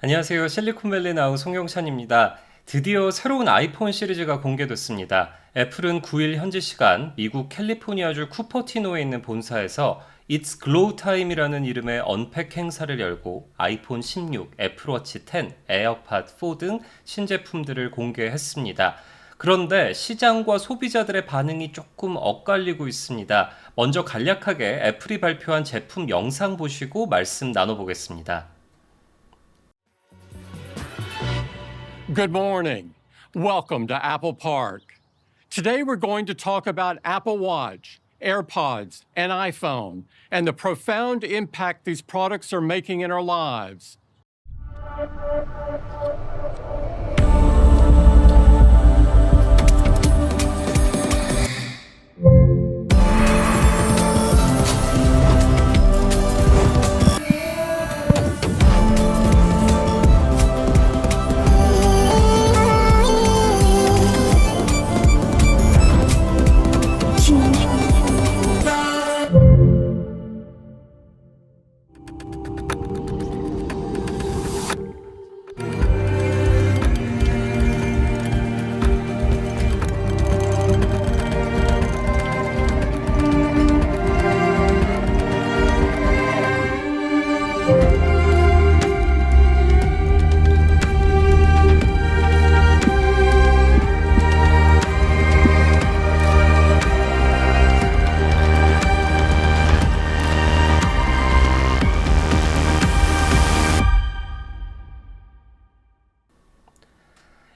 안녕하세요. 실리콘밸리 나온 송영찬입니다. 드디어 새로운 아이폰 시리즈가 공개됐습니다. 애플은 9일 현지 시간 미국 캘리포니아주 쿠퍼티노에 있는 본사에서 It's Glow Time이라는 이름의 언팩 행사를 열고 아이폰 16, 애플워치 10, 에어팟 4 등 신제품들을 공개했습니다. 그런데 시장과 소비자들의 반응이 조금 엇갈리고 있습니다. 먼저 간략하게 애플이 발표한 제품 영상 보시고 말씀 나눠보겠습니다. Good morning. Welcome to Apple Park. Today we're going to talk about Apple Watch, AirPods, and iPhone, and the profound impact these products are making in our lives.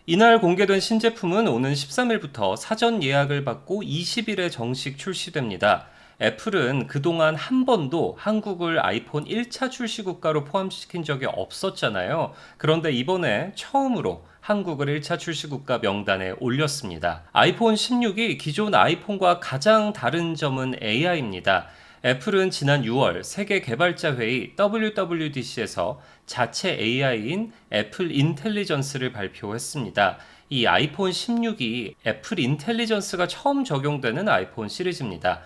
이날 공개된 신제품은 오는 13일부터 사전 예약을 받고 20일에 정식 출시됩니다. 애플은 그동안 한 번도 한국을 아이폰 1차 출시 국가로 포함시킨 적이 없었잖아요. 그런데 이번에 처음으로 한국을 1차 출시 국가 명단에 올렸습니다. 아이폰 16이 기존 아이폰과 가장 다른 점은 AI입니다. 애플은 지난 6월 세계 개발자 회의 WWDC에서 자체 AI인 애플 인텔리전스를 발표했습니다. 이 아이폰 16이 애플 인텔리전스가 처음 적용되는 아이폰 시리즈입니다.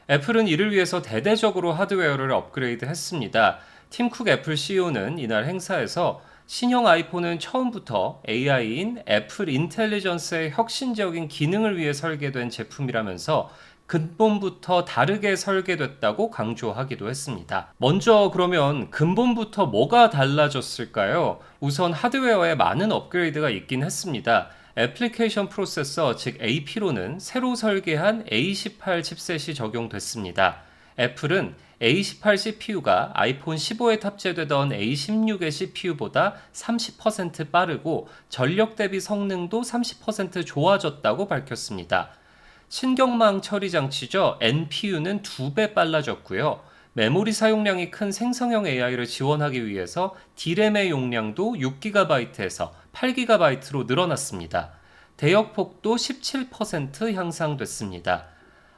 애플은 이를 위해서 대대적으로 하드웨어를 업그레이드 했습니다. 팀 쿡 애플 CEO는 이날 행사에서 신형 아이폰은 처음부터 AI인 애플 인텔리전스의 혁신적인 기능을 위해 설계된 제품이라면서 근본부터 다르게 설계됐다고 강조하기도 했습니다. 먼저 그러면 근본부터 뭐가 달라졌을까요? 우선 하드웨어에 많은 업그레이드가 있긴 했습니다. 애플리케이션 프로세서 즉 AP로는 새로 설계한 A18 칩셋이 적용됐습니다. 애플은 A18 CPU가 아이폰 15에 탑재되던 A16의 CPU보다 30% 빠르고 전력 대비 성능도 30% 좋아졌다고 밝혔습니다. 신경망 처리 장치죠. NPU는 2배 빨라졌고요. 메모리 사용량이 큰 생성형 AI를 지원하기 위해서 D램의 용량도 6GB에서 8GB로 늘어났습니다. 대역폭도 17% 향상됐습니다.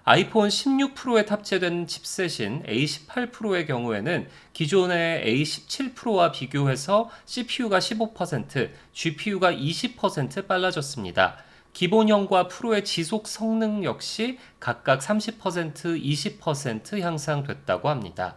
아이폰 16 프로에 탑재된 칩셋인 A18 프로의 경우에는 기존의 A17 프로와 비교해서 CPU가 15%, GPU가 20% 빨라졌습니다. 기본형과 프로의 지속 성능 역시 각각 30%, 20% 향상됐다고 합니다.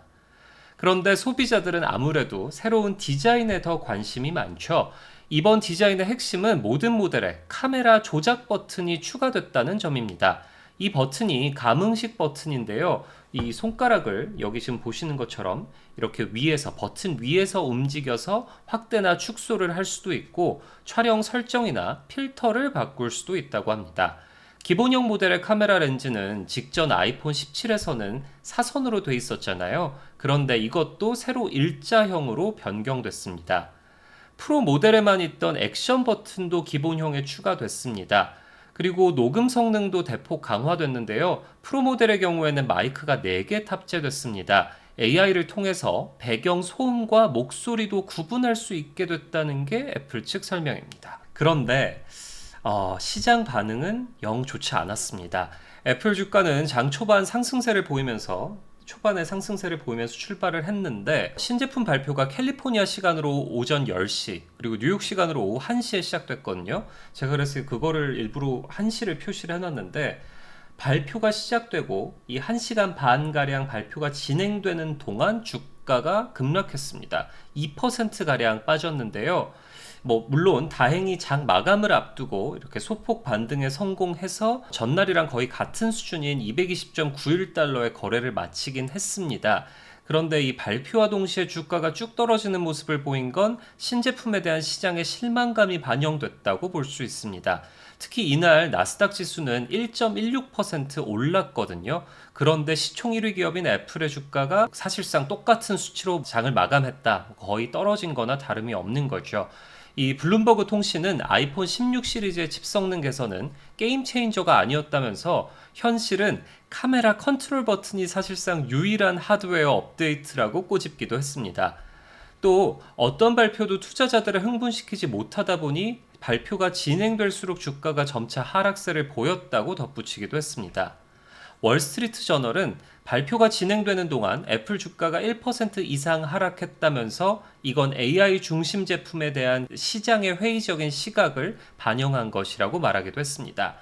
그런데 소비자들은 아무래도 새로운 디자인에 더 관심이 많죠. 이번 디자인의 핵심은 모든 모델에 카메라 조작 버튼이 추가됐다는 점입니다. 이 버튼이 감응식 버튼인데요. 이 손가락을 여기 지금 보시는 것처럼 이렇게 위에서 버튼 위에서 움직여서 확대나 축소를 할 수도 있고 촬영 설정이나 필터를 바꿀 수도 있다고 합니다. 기본형 모델의 카메라 렌즈는 직전 아이폰 17에서는 사선으로 돼 있었잖아요. 그런데 이것도 새로 일자형으로 변경됐습니다. 프로 모델에만 있던 액션 버튼도 기본형에 추가됐습니다. 그리고 녹음 성능도 대폭 강화됐는데요. 프로 모델의 경우에는 마이크가 4개 탑재됐습니다. AI를 통해서 배경 소음과 목소리도 구분할 수 있게 됐다는 게 애플 측 설명입니다. 그런데 시장 반응은 영 좋지 않았습니다. 애플 주가는 장 초반 상승세를 보이면서 출발을 했는데 신제품 발표가 캘리포니아 시간으로 오전 10시 그리고 뉴욕 시간으로 오후 1시에 시작됐거든요. 제가 그래서 그거를 일부러 1시를 표시를 해놨는데 발표가 시작되고 이 1시간 반가량 발표가 진행되는 동안 주가 주가가 급락했습니다. 2%가량 빠졌는데요. 물론 다행히 장 마감을 앞두고 이렇게 소폭 반등에 성공해서 전날이랑 거의 같은 수준인 220.91달러의 거래를 마치긴 했습니다. 그런데 이 발표와 동시에 주가가 쭉 떨어지는 모습을 보인 건 신제품에 대한 시장의 실망감이 반영됐다고 볼 수 있습니다. 특히 이날 나스닥 지수는 1.16% 올랐거든요. 그런데 시총 1위 기업인 애플의 주가가 사실상 똑같은 수치로 장을 마감했다. 거의 떨어진 거나 다름이 없는 거죠. 이 블룸버그 통신은 아이폰 16 시리즈의 칩 성능 개선은 게임 체인저가 아니었다면서 현실은 카메라 컨트롤 버튼이 사실상 유일한 하드웨어 업데이트라고 꼬집기도 했습니다. 또 어떤 발표도 투자자들을 흥분시키지 못하다 보니 발표가 진행될수록 주가가 점차 하락세를 보였다고 덧붙이기도 했습니다. 월스트리트 저널은 발표가 진행되는 동안 애플 주가가 1% 이상 하락했다면서 이건 AI 중심 제품에 대한 시장의 회의적인 시각을 반영한 것이라고 말하기도 했습니다.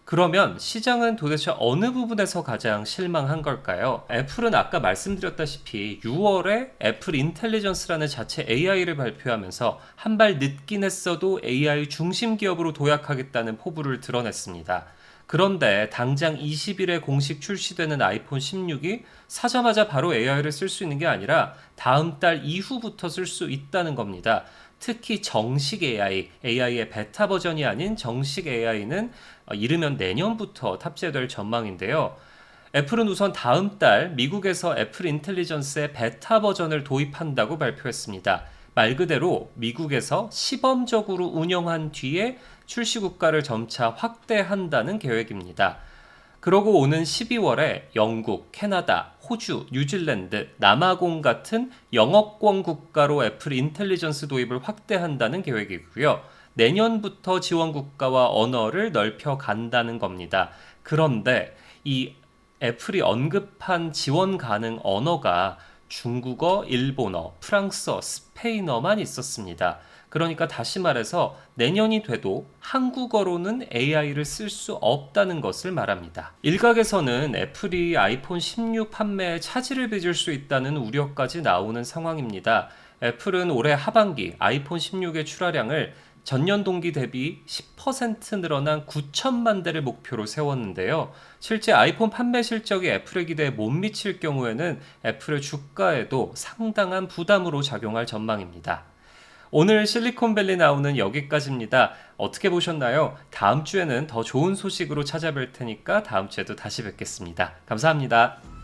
그러면 시장은 도대체 어느 부분에서 가장 실망한 걸까요? 애플은 아까 말씀드렸다시피 6월에 애플 인텔리전스라는 자체 AI를 발표하면서 한 발 늦긴 했어도 AI 중심 기업으로 도약하겠다는 포부를 드러냈습니다. 그런데 당장 20일에 공식 출시되는 아이폰 16이 사자마자 바로 AI를 쓸 수 있는 게 아니라 다음 달 이후부터 쓸 수 있다는 겁니다. 특히 정식 AI, AI의 베타 버전이 아닌 정식 AI는 이르면 내년부터 탑재될 전망인데요. 애플은 우선 다음 달 미국에서 애플 인텔리전스의 베타 버전을 도입한다고 발표했습니다. 말 그대로 미국에서 시범적으로 운영한 뒤에 출시 국가를 점차 확대한다는 계획입니다. 그러고 오는 12월에 영국, 캐나다, 호주, 뉴질랜드, 남아공 같은 영어권 국가로 애플 인텔리전스 도입을 확대한다는 계획이고요. 내년부터 지원 국가와 언어를 넓혀 간다는 겁니다. 그런데 이 애플이 언급한 지원 가능 언어가 중국어, 일본어, 프랑스어, 스페인어만 있었습니다. 그러니까 다시 말해서 내년이 돼도 한국어로는 AI를 쓸 수 없다는 것을 말합니다. 일각에서는 애플이 아이폰 16 판매에 차질을 빚을 수 있다는 우려까지 나오는 상황입니다. 애플은 올해 하반기 아이폰 16의 출하량을 전년 동기 대비 10% 늘어난 9천만 대를 목표로 세웠는데요. 실제 아이폰 판매 실적이 애플의 기대에 못 미칠 경우에는 애플의 주가에도 상당한 부담으로 작용할 전망입니다. 오늘 실리콘밸리 나오는 여기까지입니다. 어떻게 보셨나요? 다음 주에는 더 좋은 소식으로 찾아뵐 테니까 다음 주에도 다시 뵙겠습니다. 감사합니다.